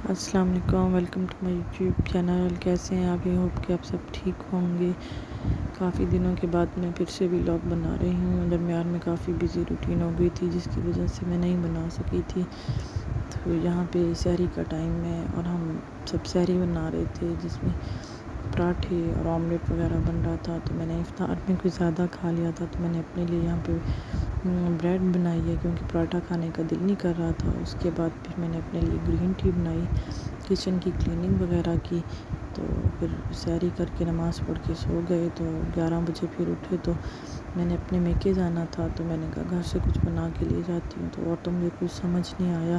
السلام علیکم، welcome to my YouTube channel. کیسے ہیں آپ؟ ہوپ کہ آپ سب ٹھیک ہوں گے۔ کافی دنوں کے بعد میں پھر سے ولاگ بنا رہی ہوں۔ درمیان میں کافی بزی روٹین ہو گئی تھی جس کی وجہ سے میں نہیں بنا سکی تھی۔ تو یہاں پہ سحری کا ٹائم ہے اور ہم سب سحری بنا رہے تھے جس میں پراٹھے اور آملیٹ وغیرہ بن رہا تھا۔ تو میں نے افطار میں کچھ زیادہ کھا لیا تھا تو میں نے اپنے لیے یہاں پہ بریڈ بنائی ہے کیونکہ پراٹھا کھانے کا دل نہیں کر رہا تھا۔ اس کے بعد پھر میں نے اپنے لیے گرین ٹی بنائی، کچن کی کلیننگ وغیرہ کی۔ تو پھر سحری کر کے نماز پڑھ کے سو گئے تو 11 بجے پھر اٹھے تو میں نے اپنے میکے جانا تھا تو میں نے کہا گھر سے کچھ بنا کے لے جاتی ہوں۔ تو اور تو مجھے کچھ سمجھ نہیں آیا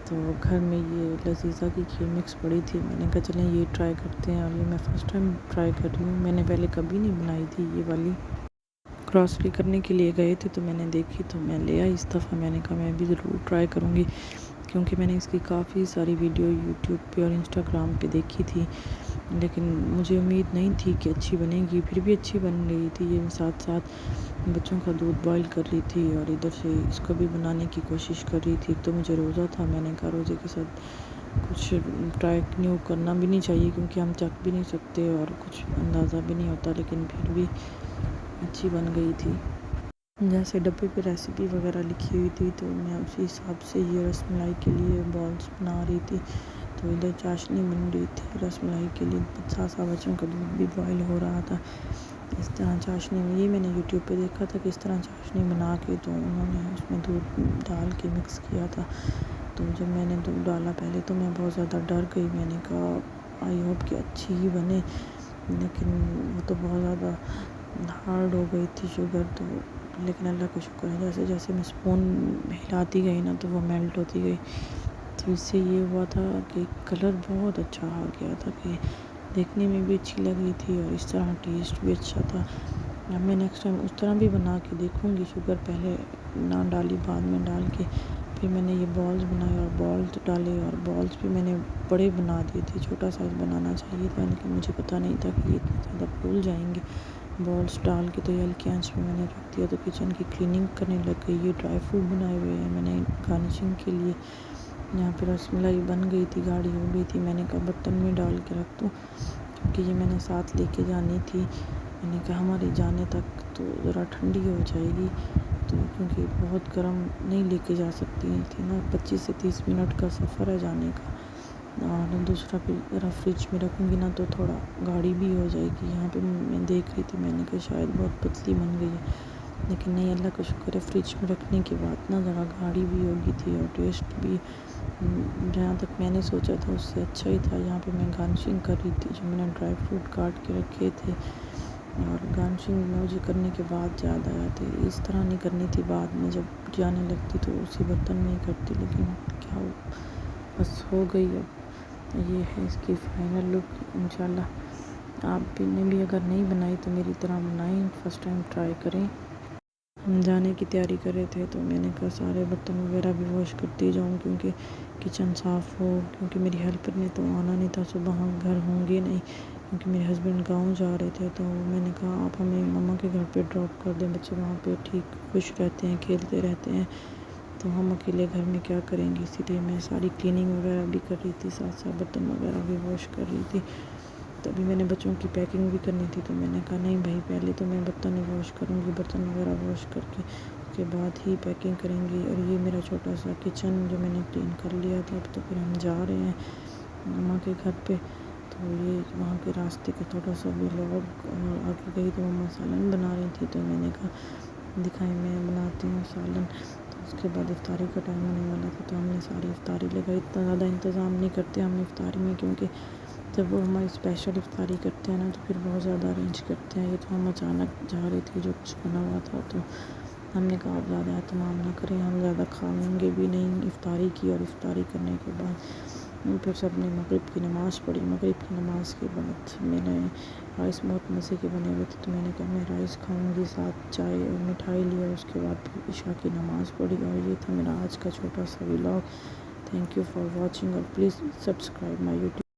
تو گھر میں یہ لذیذہ کی کھیر مکس پڑی تھی، میں نے کہا چلیں یہ ٹرائی کرتے ہیں۔ اور یہ میں فرسٹ ٹائم ٹرائی کر رہی ہوں، میں نے پہلے کبھی نہیں بنائی تھی یہ والی۔ گروسری کرنے کے لیے گئے تھے تو میں نے دیکھی تو میں لے آئی اس دفعہ۔ میں نے کہا میں بھی ضرور ٹرائی کروں گی کیونکہ میں نے اس کی کافی ساری ویڈیو یوٹیوب پہ اور انسٹاگرام پہ دیکھی تھی، لیکن مجھے امید نہیں تھی کہ اچھی بنے گی۔ پھر بھی اچھی بن گئی تھی۔ یہ میں ساتھ ساتھ بچوں کا دودھ بوائل کر رہی تھی اور ادھر سے اس کو بھی بنانے کی کوشش کر رہی تھی۔ تو مجھے روزہ تھا، میں نے کہا روزے کے ساتھ کچھ ٹرائی نیو کرنا بھی نہیں چاہیے کیونکہ ہم چکھ بھی نہیں سکتے اور کچھ اندازہ بھی نہیں ہوتا، لیکن پھر بھی اچھی بن گئی تھی۔ جیسے ڈبے پہ ریسیپی وغیرہ لکھی ہوئی تھی تو میں اسی حساب سے یہ رس ملائی کے لیے بالز بنا رہی تھی۔ تو ادھر چاشنی بن رہی تھی رس ملائی کے لیے، ساتھ ساتھ بچوں کا دودھ بھی بوائل ہو رہا تھا۔ اس طرح چاشنی میں یہ میں نے یوٹیوب پہ دیکھا تھا کہ اس طرح چاشنی بنا کے تو انہوں نے اس میں دودھ ڈال کے مکس کیا تھا۔ تو جب میں نے دودھ ڈالا پہلے تو میں بہت زیادہ ڈر گئی، میں نے کہا آئی ہوپ کہ اچھی ہی بنے، لیکن وہ تو بہت زیادہ ہارڈ ہو گئی تھی شوگر تو، لیکن اللہ کا شکر ہے جیسے جیسے میں اسپون ہلاتی گئی نا تو وہ میلٹ ہوتی گئی۔ تو اس سے یہ ہوا تھا کہ کلر بہت اچھا آ گیا تھا کہ دیکھنے میں بھی اچھی لگ رہی تھی اور اس طرح ٹیسٹ بھی اچھا تھا۔ اب میں نیکسٹ ٹائم اس طرح بھی بنا کے دیکھوں گی، شوگر پہلے نہ ڈالی بعد میں ڈال کے۔ پھر میں نے یہ بالز بنائے اور بالز ڈالے اور بالز بھی میں نے بڑے بنا دیے تھے، چھوٹا سائز بنانا چاہیے تھا لیکن مجھے پتہ نہیں تھا کہ یہ اتنے زیادہ پھول جائیں گے۔ بالز ڈال کے تو یہ ہلکی آنچ پہ میں نے رکھ دیا تو کچن کی کلیننگ کرنے لگ گئی۔ یہ ڈرائی فروٹ بنائے ہوئے ہیں میں نے گارنشنگ کے لیے۔ یہاں پہ رس ملائی بن گئی تھی، گاڑھی ہو گئی تھی، میں نے کہا برتن میں ڈال کے رکھ دوں کیونکہ یہ میں نے ساتھ لے کے جانی تھی۔ میں نے کہا ہمارے جانے تک تو ذرا ٹھنڈی ہو جائے گی تو کیونکہ بہت گرم نہیں لے کے جا سکتی تھی نا، 25 سے 30 منٹ کا سفر ہے جانے کا۔ اور دوسرا پھر ذرا فریج میں رکھوں گی نا تو تھوڑا گاڑھی بھی ہو جائے گی۔ یہاں پہ میں دیکھ رہی تھی، میں نے کہا شاید بہت پتلی بن گئی ہے، لیکن نہیں اللہ کا شکر ہے فریج میں رکھنے کے بعد نا ذرا گاڑھی بھی ہو گئی تھی اور ٹیسٹ بھی جہاں تک میں نے سوچا تھا اس سے اچھا ہی تھا۔ یہاں پہ میں گارنشنگ کر رہی تھی، جو میں نے ڈرائی فروٹ کاٹ کے رکھے تھے اور گارنشنگ مجھے کرنے کے بعد یاد آیا تھا اس طرح نہیں کرنی تھی، بعد میں جب جانے لگتی تو اسی برتن میں ہی کرتی، لیکن کیا ہو بس ہو گئی۔ اب یہ ہے اس کی فائنل لک۔ انشاءاللہ آپ بھی نے بھی اگر نہیں بنائی تو میری طرح بنائیں، فرسٹ ٹائم ٹرائی کریں۔ ہم جانے کی تیاری کر رہے تھے تو میں نے کہا سارے برتن وغیرہ بھی واش کرتی جاؤں کیونکہ کچن صاف ہو، کیونکہ میری ہیلپر نے تو آنا نہیں تھا، صبح ہم گھر ہوں گے نہیں کیونکہ میرے ہسبینڈ گاؤں جا رہے تھے۔ تو میں نے کہا آپ ہمیں مما کے گھر پہ ڈراپ کر دیں، بچے وہاں پہ ٹھیک خوش رہتے ہیں، کھیلتے رہتے ہیں، تو ہم اکیلے گھر میں کیا کریں گے، اسی لیے میں ساری کلیننگ وغیرہ بھی کر رہی تھی، ساتھ ساتھ برتن وغیرہ بھی واش کر رہی تھی۔ تبھی میں نے بچوں کی پیکنگ بھی کرنی تھی تو میں نے کہا نہیں بھائی پہلے تو میں برتن ہی واش کروں گی، برتن وغیرہ واش کر کے اس کے بعد ہی پیکنگ کریں گی۔ اور یہ میرا چھوٹا سا کچن جو میں نے کلین کر لیا تھا، اب تو پھر ہم جا رہے ہیں مما کے گھر پہ۔ تو یہ وہاں کے راستے کا تھوڑا سا ولاگ، آگے گئی تو مما سالن بنا رہی تھی تو میں نے کہا دکھائیں میں بناتی ہوں سالن۔ تو اس کے بعد افطاری کا ٹائم ہونے والا تھا تو ہم نے ساری افطاری لگائی۔ اتنا زیادہ انتظام نہیں کرتے ہم افطاری میں کیونکہ جب وہ ہماری اسپیشل افطاری کرتے ہیں نا تو پھر بہت زیادہ ارینج کرتے ہیں۔ یہ تو ہم اچانک جا رہے تھے، جو کچھ بنا ہوا تھا تو ہم نے کہا آپ زیادہ اہتمام نہ کریں، ہم زیادہ کھائیں گے بھی نہیں۔ افطاری کی اور افطاری کرنے کے بعد پھر سب نے مغرب کی نماز پڑھی۔ مغرب کی نماز کے بعد میں نے رائس بہت مزے کے بنے ہوئے تھے تو میں نے کہا میں رائس کھاؤں گی، ساتھ چائے اور مٹھائی لی اور اس کے بعد پھر عشاء کی نماز پڑھی۔ اور یہ تھا میرا آج کا چھوٹا سا vlog. Thank you for watching اور پلیز سبسکرائب مائی یوٹیوب۔